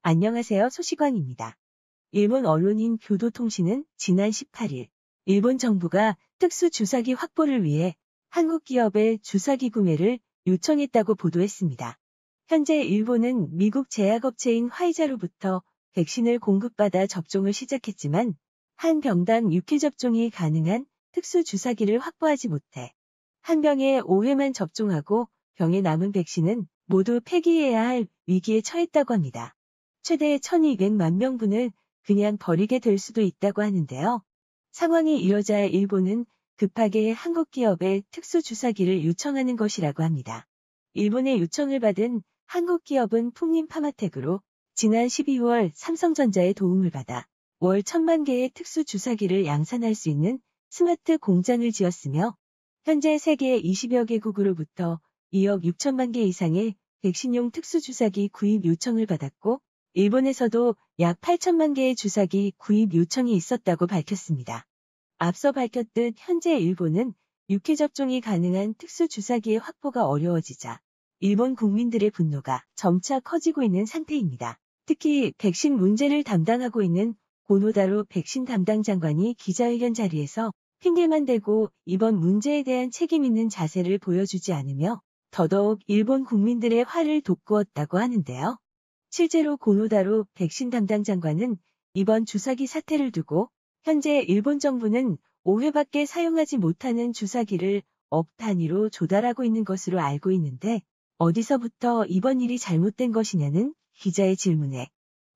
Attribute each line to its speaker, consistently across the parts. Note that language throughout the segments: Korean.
Speaker 1: 안녕하세요. 소시광입니다. 일본 언론인 교도통신은 지난 18일 일본 정부가 특수 주사기 확보를 위해 한국 기업의 주사기 구매를 요청했다고 보도했습니다. 현재 일본은 미국 제약업체인 화이자로부터 백신을 공급받아 접종을 시작했지만 한 병당 6회 접종이 가능한 특수 주사기를 확보하지 못해 한 병에 5회만 접종하고 병에 남은 백신은 모두 폐기해야 할 위기에 처했다고 합니다. 최대 1200만 명분을 그냥 버리게 될 수도 있다고 하는데요. 상황이 이러자 일본은 급하게 한국 기업에 특수 주사기를 요청하는 것이라고 합니다. 일본의 요청을 받은 한국 기업은 풍림파마텍으로 지난 12월 삼성전자의 도움을 받아 월 1000만 개의 특수 주사기를 양산할 수 있는 스마트 공장을 지었으며 현재 세계 20여 개국으로부터 2억 6천만 개 이상의 백신용 특수 주사기 구입 요청을 받았고 일본에서도 약 8천만 개의 주사기 구입 요청이 있었다고 밝혔습니다. 앞서 밝혔듯 현재 일본은 6회 접종이 가능한 특수 주사기의 확보가 어려워지자 일본 국민들의 분노가 점차 커지고 있는 상태입니다. 특히 백신 문제를 담당하고 있는 고노다로 백신 담당 장관이 기자회견 자리에서 핑계만 대고 이번 문제에 대한 책임 있는 자세를 보여주지 않으며 더더욱 일본 국민들의 화를 돋구었다고 하는데요. 실제로 고노다로 백신 담당 장관은 이번 주사기 사태를 두고 현재 일본 정부는 5회밖에 사용하지 못하는 주사기를 억 단위로 조달하고 있는 것으로 알고 있는데 어디서부터 이번 일이 잘못된 것이냐는 기자의 질문에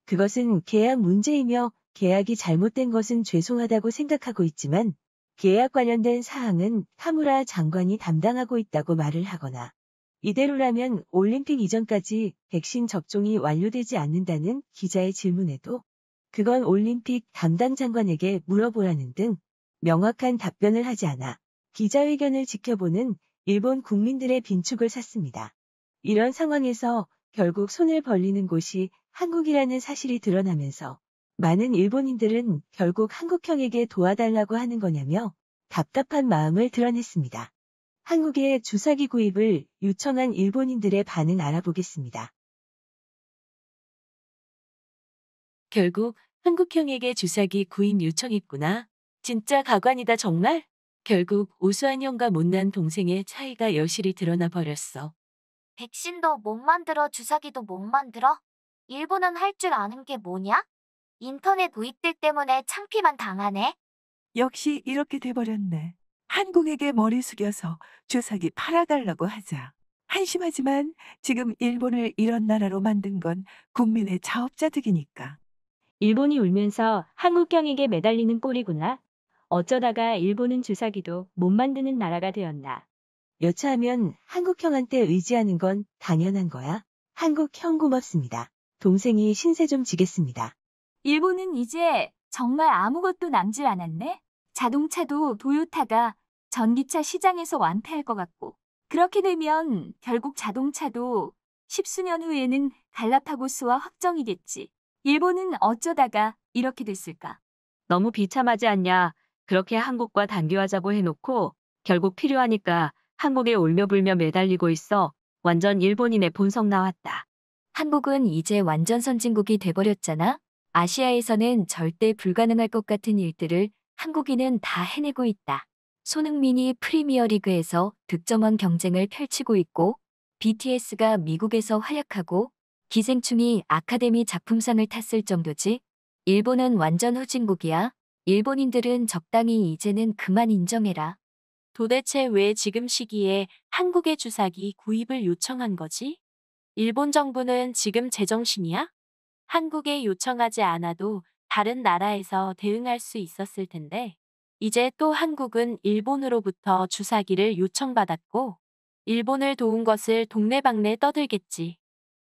Speaker 1: 그것은 계약 문제이며 계약이 잘못된 것은 죄송하다고 생각하고 있지만 계약 관련된 사항은 타무라 장관이 담당하고 있다고 말을 하거나 이대로라면 올림픽 이전까지 백신 접종이 완료되지 않는다는 기자의 질문에도 그건 올림픽 담당 장관에게 물어보라는 등 명확한 답변을 하지 않아 기자회견을 지켜보는 일본 국민들의 빈축을 샀습니다. 이런 상황에서 결국 손을 벌리는 곳이 한국이라는 사실이 드러나면서 많은 일본인들은 결국 한국형에게 도와달라고 하는 거냐며 답답한 마음을 드러냈습니다. 한국의 주사기 구입을 요청한 일본인들의 반응 알아보겠습니다.
Speaker 2: 결국 한국형에게 주사기 구입 요청했구나. 진짜 가관이다 정말? 결국 우수한 형과 못난 동생의 차이가 여실히 드러나 버렸어.
Speaker 3: 백신도 못 만들어 주사기도 못 만들어? 일본은 할 줄 아는 게 뭐냐? 인터넷 도입들 때문에 창피만 당하네.
Speaker 4: 역시 이렇게 돼버렸네. 한국에게 머리 숙여서 주사기 팔아달라고 하자. 한심하지만 지금 일본을 이런 나라로 만든 건 국민의 자업자득이니까.
Speaker 5: 일본이 울면서 한국형에게 매달리는 꼴이구나. 어쩌다가 일본은 주사기도 못 만드는 나라가 되었나.
Speaker 1: 여차하면 한국형한테 의지하는 건 당연한 거야. 한국형 고맙습니다. 동생이 신세 좀 지겠습니다.
Speaker 6: 일본은 이제 정말 아무것도 남질 않았네. 자동차도 도요타가 전기차 시장에서 완패할 것 같고, 그렇게 되면 결국 자동차도 10수년 후에는 갈라파고스와 확정이겠지. 일본은 어쩌다가 이렇게 됐을까?
Speaker 5: 너무 비참하지 않냐. 그렇게 한국과 단교하자고 해놓고 결국 필요하니까 한국에 울며불며 매달리고 있어. 완전 일본인의 본성 나왔다.
Speaker 6: 한국은 이제 완전 선진국이 돼버렸잖아. 아시아에서는 절대 불가능할 것 같은 일들을 한국인은 다 해내고 있다. 손흥민이 프리미어리그에서 득점왕 경쟁을 펼치고 있고, BTS가 미국에서 활약하고, 기생충이 아카데미 작품상을 탔을 정도지. 일본은 완전 후진국이야. 일본인들은 적당히 이제는 그만 인정해라.
Speaker 2: 도대체 왜 지금 시기에 한국의 주사기 구입을 요청한 거지? 일본 정부는 지금 제정신이야? 한국에 요청하지 않아도 다른 나라에서 대응할 수 있었을 텐데 이제 또 한국은 일본으로부터 주사기를 요청받았고 일본을 도운 것을 동네방네 떠들겠지.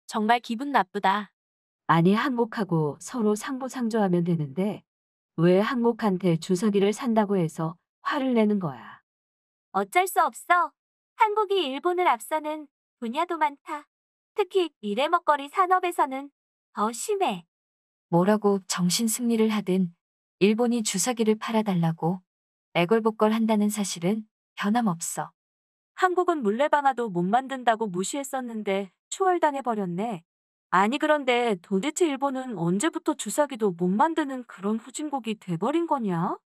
Speaker 2: 정말 기분 나쁘다.
Speaker 5: 아니 한국하고 서로 상부상조하면 되는데 왜 한국한테 주사기를 산다고 해서 화를 내는 거야.
Speaker 3: 어쩔 수 없어. 한국이 일본을 앞서는 분야도 많다. 특히 미래 먹거리 산업에서는 더 심해.
Speaker 6: 뭐라고 정신 승리를 하든 일본이 주사기를 팔아달라고 애걸복걸 한다는 사실은 변함없어.
Speaker 2: 한국은 물레방아도 못 만든다고 무시했었는데 추월당해버렸네. 아니 그런데 도대체 일본은 언제부터 주사기도 못 만드는 그런 후진국이 돼버린 거냐?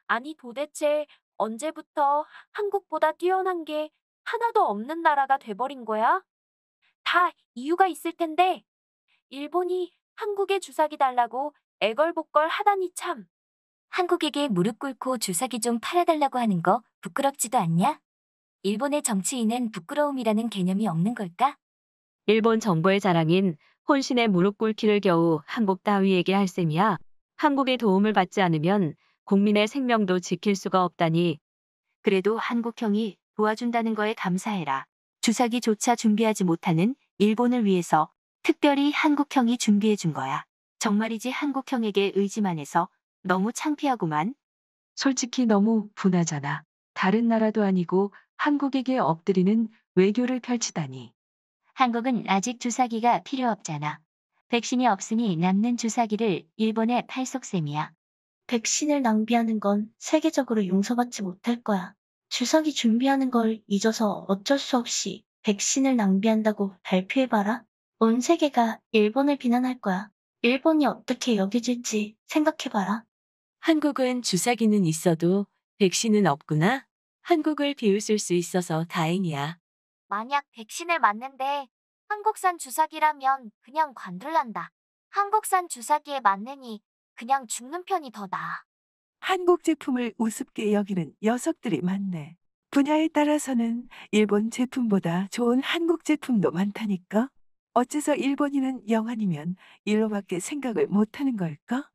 Speaker 2: 아니 도대체 언제부터 한국보다 뛰어난 게 하나도 없는 나라가 돼버린 거야? 다 이유가 있을 텐데 일본이 한국에 주사기 달라고 애걸복걸 하다니 참.
Speaker 6: 한국에게 무릎 꿇고 주사기 좀 팔아달라고 하는 거 부끄럽지도 않냐? 일본의 정치인은 부끄러움이라는 개념이 없는 걸까?
Speaker 5: 일본 정부의 자랑인 혼신의 무릎 꿇기를 겨우 한국 따위에게 할 셈이야. 한국의 도움을 받지 않으면 국민의 생명도 지킬 수가 없다니.
Speaker 1: 그래도 한국형이 도와준다는 거에 감사해라. 주사기조차 준비하지 못하는 일본을 위해서 특별히 한국형이 준비해 준 거야. 정말이지 한국형에게 의지만 해서 너무 창피하구만. 솔직히 너무 분하잖아. 다른 나라도 아니고 한국에게 엎드리는 외교를 펼치다니.
Speaker 3: 한국은 아직 주사기가 필요 없잖아. 백신이 없으니 남는 주사기를 일본에 팔 셈이야. 백신을 낭비하는 건 세계적으로 용서받지 못할 거야. 주사기 준비하는 걸 잊어서 어쩔 수 없이 백신을 낭비한다고 발표해봐라. 온 세계가 일본을 비난할 거야. 일본이 어떻게 여겨질지 생각해봐라.
Speaker 1: 한국은 주사기는 있어도 백신은 없구나. 한국을 비웃을 수 있어서 다행이야.
Speaker 3: 만약 백신을 맞는데 한국산 주사기라면 그냥 관둘란다. 한국산 주사기에 맞느니 그냥 죽는 편이 더 나아.
Speaker 4: 한국 제품을 우습게 여기는 녀석들이 많네. 분야에 따라서는 일본 제품보다 좋은 한국 제품도 많다니까. 어째서 일본인은 영안이면 일로밖에 생각을 못하는 걸까?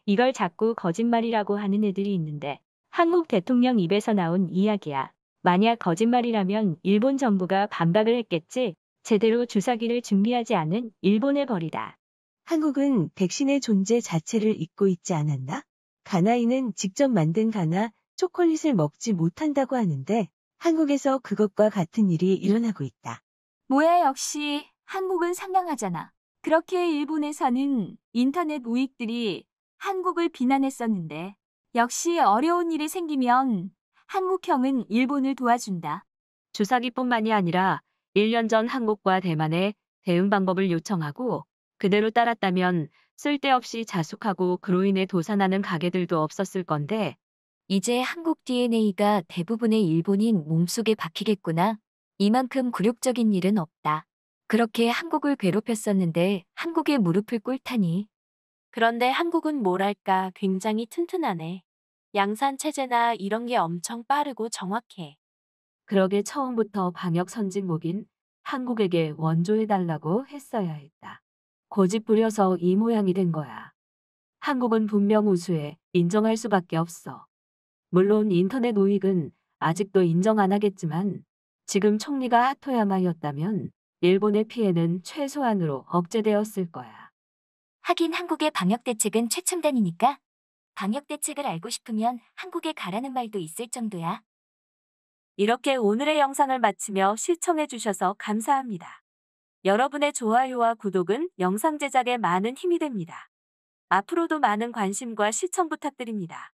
Speaker 5: 이걸 자꾸 거짓말이라고 하는 애들이 있는데 한국 대통령 입에서 나온 이야기야. 만약 거짓말이라면 일본 정부가 반박을 했겠지. 제대로 주사기를 준비하지 않은 일본의 벌이다. 한국은 백신의 존재 자체를 잊고 있지 않았나? 가나이는 직접 만든 가나 초콜릿을 먹지 못한다고 하는데 한국에서 그것과 같은 일이 일어나고 있다.
Speaker 6: 뭐야 역시 한국은 상냥하잖아. 그렇게 일본에 사는 인터넷 우익들이 한국을 비난했었는데 역시 어려운 일이 생기면 한국형은 일본을 도와준다.
Speaker 5: 주사기뿐만이 아니라 1년 전 한국과 대만에 대응 방법을 요청하고 그대로 따랐다면 쓸데없이 자숙하고 그로 인해 도산하는 가게들도 없었을 건데
Speaker 6: 이제 한국 DNA가 대부분의 일본인 몸속에 박히겠구나. 이만큼 굴욕적인 일은 없다. 그렇게 한국을 괴롭혔었는데 한국에 무릎을 꿇다니.
Speaker 2: 그런데 한국은 뭐랄까 굉장히 튼튼하네. 양산 체제나 이런 게 엄청 빠르고 정확해.
Speaker 5: 그러게 처음부터 방역 선진국인 한국에게 원조해달라고 했어야 했다. 고집 부려서 이 모양이 된 거야. 한국은 분명 우수해 인정할 수밖에 없어. 물론 인터넷 우익은 아직도 인정 안 하겠지만 지금 총리가 하토야마였다면 일본의 피해는 최소한으로 억제되었을 거야.
Speaker 6: 하긴 한국의 방역 대책은 최첨단이니까 방역 대책을 알고 싶으면 한국에 가라는 말도 있을 정도야.
Speaker 2: 이렇게 오늘의 영상을 마치며 시청해주셔서 감사합니다. 여러분의 좋아요와 구독은 영상 제작에 많은 힘이 됩니다. 앞으로도 많은 관심과 시청 부탁드립니다.